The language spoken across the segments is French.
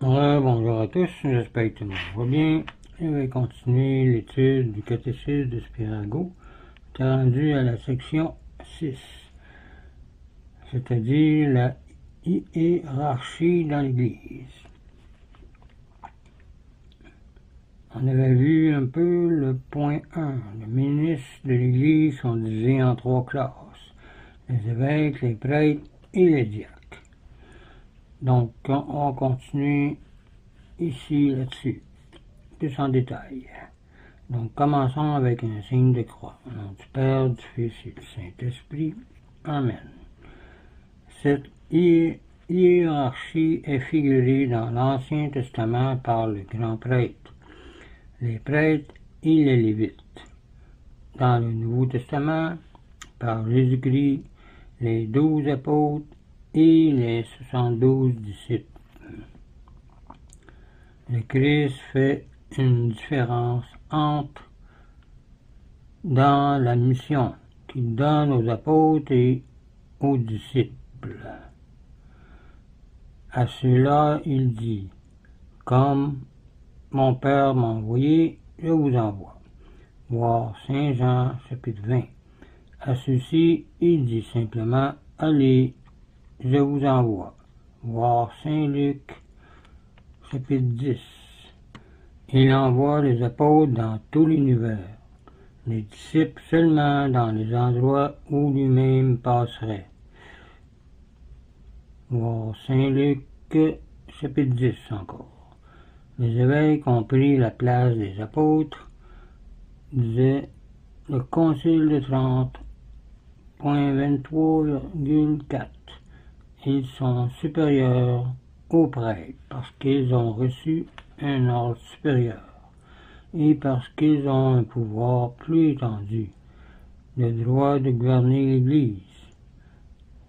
Bonjour à tous, j'espère que tout le monde va bien. Je vais continuer l'étude du catéchisme de Spirago. Tu es rendu à la section 6, c'est-à-dire la hiérarchie dans l'Église. On avait vu un peu le point 1. Les ministres de l'Église sont divisés en 3 classes, les évêques, les prêtres et les diacres. Donc, on va continuer ici là-dessus, plus en détail. Donc, commençons avec un signe de croix. Au nom du Père, du Fils et du Saint-Esprit. Amen. Cette hiérarchie est figurée dans l'Ancien Testament par le grand prêtre, les prêtres et les Lévites. Dans le Nouveau Testament, par Jésus-Christ, les 12 apôtres et les 72 disciples. Le Christ fait une différence dans la mission qu'il donne aux apôtres et aux disciples. À ceux-là, il dit, « Comme mon Père m'a envoyé, je vous envoie. » Voir Saint Jean, chapitre 20. À ceux-ci, il dit simplement, « Allez, je vous envoie. » Voir Saint Luc, chapitre 10. Il envoie les apôtres dans tout l'univers, les disciples seulement dans les endroits où lui-même passerait. Voir Saint Luc, chapitre 10 encore. Les évêques ont pris la place des apôtres, disait le Concile de Trente, point 23,4. Ils sont supérieurs aux prêtres parce qu'ils ont reçu un ordre supérieur et parce qu'ils ont un pouvoir plus étendu, le droit de gouverner l'Église.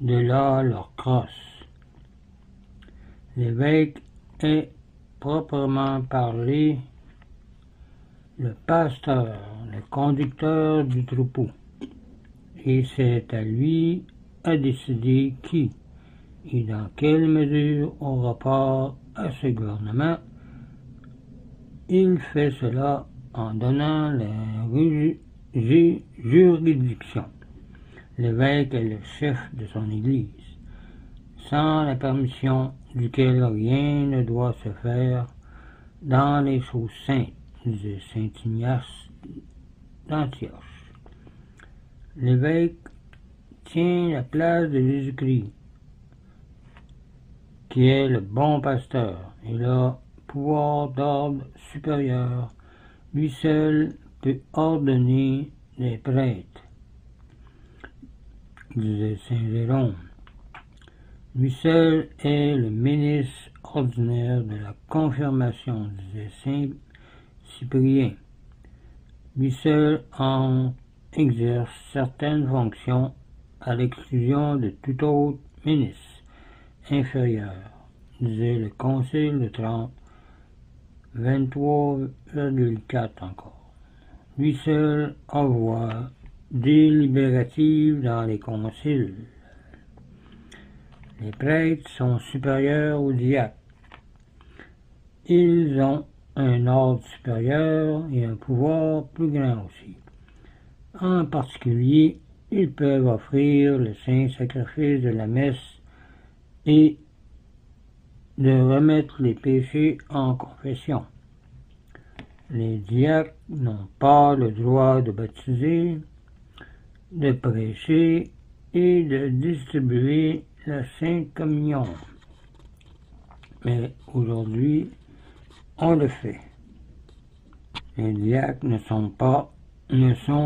De là leur crosse. L'évêque est proprement parlé le pasteur, le conducteur du troupeau, et c'est à lui à décider qui et dans quelle mesure on rapport à ce gouvernement. Il fait cela en donnant la juridiction. L'évêque est le chef de son Église, sans la permission duquel rien ne doit se faire dans les choses saintes, disait saint Ignace d'Antioche. L'évêque tient la place de Jésus-Christ, qui est le bon pasteur, et le pouvoir d'ordre supérieur. Lui seul peut ordonner les prêtres, disait saint Jérôme. Lui seul est le ministre ordinaire de la confirmation, disait saint Cyprien. Lui seul en exerce certaines fonctions à l'exclusion de tout autre ministre inférieur, disait le Concile de Trente, 23,4 encore. Lui seul a voix délibérative dans les conciles. Les prêtres sont supérieurs aux diacres. Ils ont un ordre supérieur et un pouvoir plus grand aussi. En particulier, ils peuvent offrir le saint sacrifice de la messe et de remettre les péchés en confession. Les diacres n'ont pas le droit de baptiser, de prêcher et de distribuer la Sainte Communion. Mais aujourd'hui, on le fait. Les diacres ne sont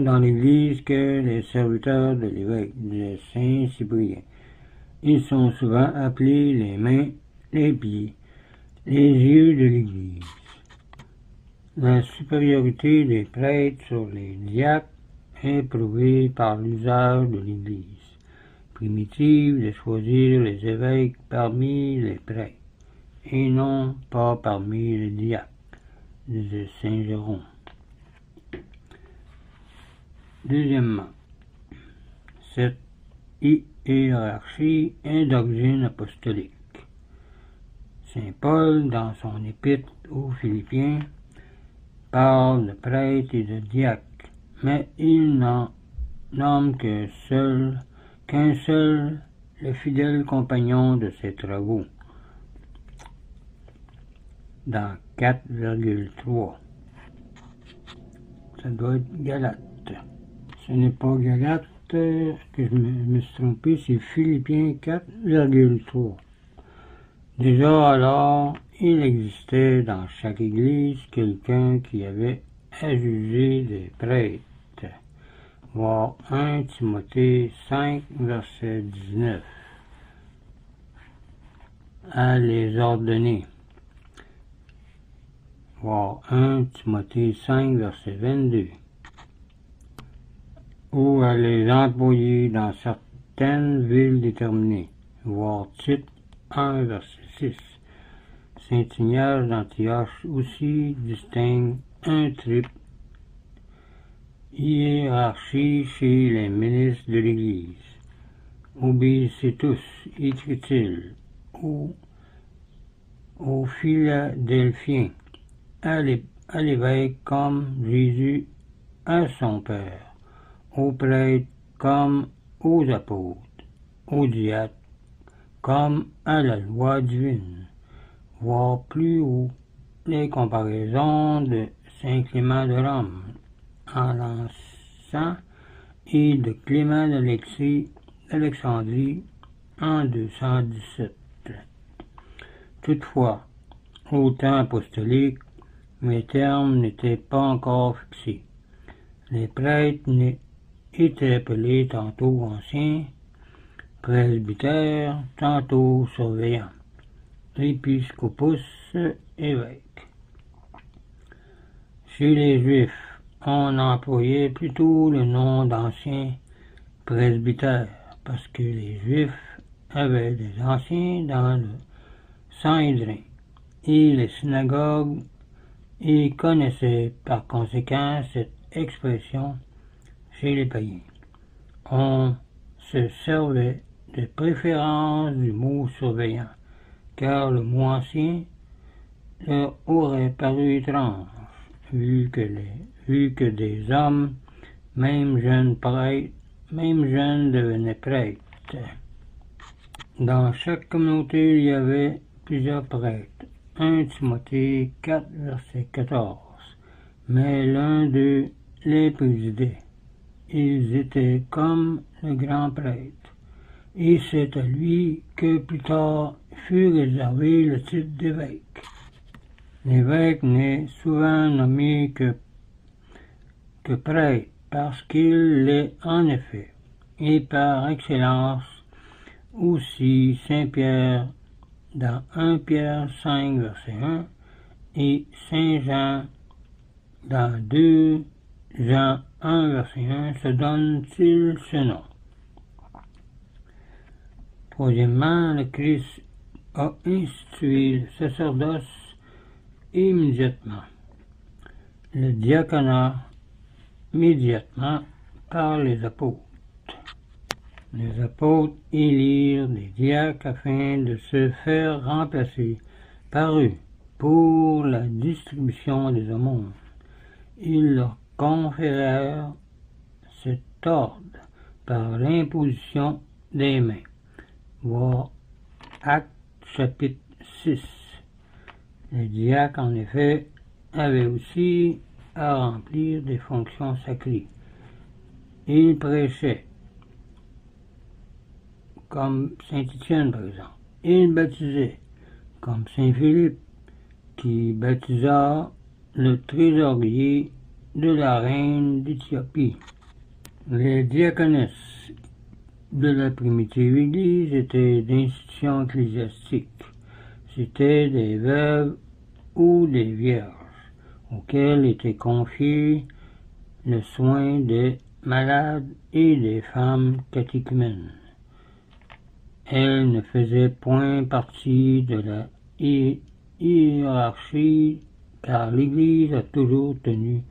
dans l'Église que les serviteurs de l'évêque, de saint Cyprien. Ils sont souvent appelés les mains, les pieds, les yeux de l'Église. La supériorité des prêtres sur les diacres est prouvée par l'usage de l'Église primitive de choisir les évêques parmi les prêtres, et non pas parmi les diacres, disait saint Jérôme. Deuxièmement, cette hiérarchie est d'origine apostolique. Saint Paul, dans son épître aux Philippiens, parle de prêtres et de diacres, mais il n'en nomme qu'un seul, le fidèle compagnon de ses travaux, dans 4,3. Ça doit être Galate. Ce n'est pas Galate que je me suis trompé, c'est Philippiens 4,3. Déjà alors, il existait dans chaque église quelqu'un qui avait à juger des prêtres. Voir 1 Timothée 5, verset 19. À les ordonner. Voir 1 Timothée 5, verset 22. Ou à les employer dans certaines villes déterminées. Voir Tite 1, verset 6. Saint Ignace d'Antioche aussi distingue un triple hiérarchie chez les ministres de l'Église. Obéissez tous, écrit-il, aux Philadelphiens, à l'évêque comme Jésus à son Père, aux prêtres comme aux apôtres, aux diacres comme à la loi divine, voire plus haut les comparaisons de Saint Clément de Rome, en l'an et de Clément d'Alexandrie en 217. Toutefois, au temps apostolique, les termes n'étaient pas encore fixés. Les prêtres étaient appelés tantôt anciens presbytères, tantôt surveillants, épiscopus, évêques. Chez les Juifs, on employait plutôt le nom d'anciens presbytères, parce que les Juifs avaient des anciens dans le Sanhédrin, et les synagogues y connaissaient par conséquent cette expression chez les païens. On se servait de préférence du mot surveillant, car le mot ancien leur aurait paru étrange, vu que des hommes, même jeunes devenaient prêtres. Dans chaque communauté, il y avait plusieurs prêtres. 1 Timothée 4, verset 14. Mais l'un d'eux les présidait. Ils étaient comme le grand prêtre. Et c'est à lui que plus tard fut réservé le titre d'évêque. L'évêque n'est souvent nommé que prêtre parce qu'il l'est en effet, et par excellence aussi Saint Pierre dans 1 Pierre 5, verset 1, et Saint Jean dans 2 Jean 1, verset 1, se donne-t-il ce nom. Troisièmement, le Christ a institué le sacerdoce immédiatement, le diaconat immédiatement par les apôtres. Les apôtres élirent des diacres afin de se faire remplacer par eux pour la distribution des aumônes. Ils leur conférèrent cet ordre par l'imposition des mains. Voir Actes chapitre 6. Les diacres, en effet, avaient aussi à remplir des fonctions sacrées. Ils prêchaient, comme Saint Étienne par exemple. Ils baptisaient, comme Saint Philippe, qui baptisa le trésorier de la reine d'Éthiopie. Les diaconesses de la primitive Église étaient d'institutions ecclésiastiques. C'étaient des veuves ou des vierges, auxquelles était confié le soin des malades et des femmes catéchumènes. Elles ne faisaient point partie de la hiérarchie, car l'Église a toujours tenu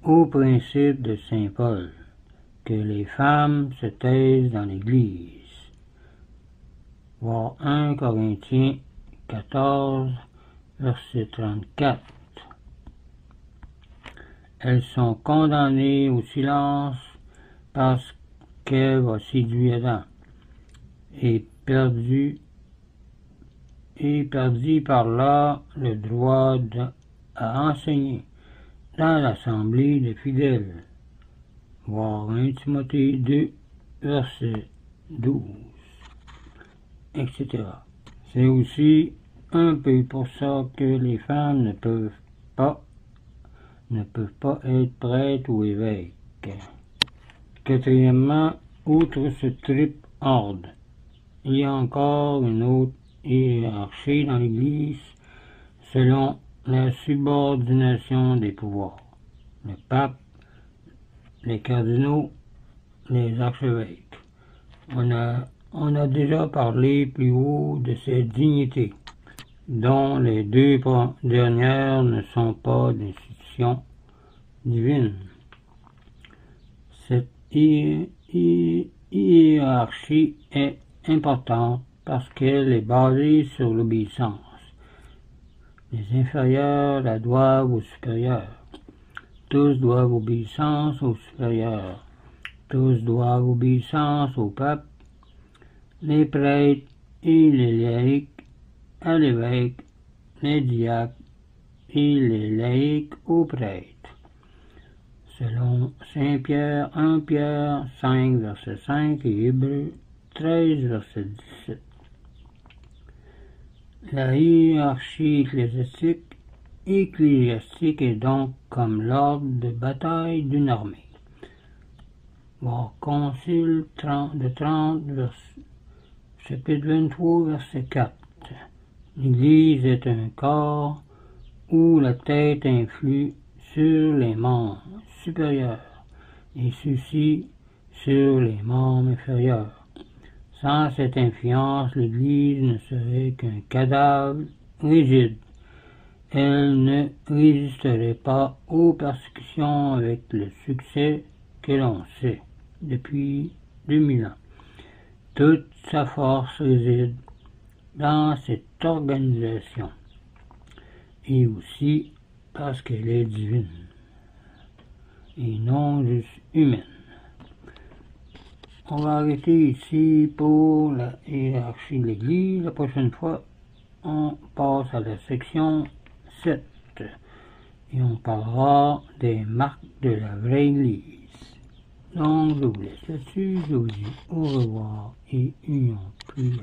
au principe de Saint Paul, que les femmes se taisent dans l'Église. Voir 1 Corinthiens 14, verset 34. Elles sont condamnées au silence parce qu'Ève a séduit Adam et perdit par là le droit à enseigner dans l'assemblée des fidèles. Voir 1 Timothée 2, verset 12, etc. C'est aussi un peu pour ça que les femmes ne peuvent pas être prêtres ou évêques. Quatrièmement, outre ce triple ordre, il y a encore une autre hiérarchie dans l'Église selon la subordination des pouvoirs. Le pape, les cardinaux, les archevêques. On a déjà parlé plus haut de ces dignités, dont les deux dernières ne sont pas d'institution divine. Cette hiérarchie est importante parce qu'elle est basée sur l'obéissance. Les inférieurs la doivent aux supérieurs. Tous doivent obéissance aux supérieurs. Tous doivent obéissance au pape, les prêtres et les laïcs à l'évêque, les diacres et les laïcs aux prêtres. Selon Saint Pierre, 1 Pierre 5, verset 5 et Hébreux 13, verset 17. La hiérarchie ecclésiastique est donc comme l'ordre de bataille d'une armée. Voir Concile de Trente, chapitre 23, verset 4. L'Église est un corps où la tête influe sur les membres supérieurs et ceux-ci sur les membres inférieurs. Sans cette influence, l'Église ne serait qu'un cadavre rigide. Elle ne résisterait pas aux persécutions avec le succès que l'on sait depuis 2000 ans. Toute sa force réside dans cette organisation et aussi parce qu'elle est divine et non juste humaine. On va arrêter ici pour la hiérarchie de l'Église. La prochaine fois, on passe à la section 7 et on parlera des marques de la vraie Église. Donc, je vous laisse là-dessus. Je vous dis au revoir et union prière.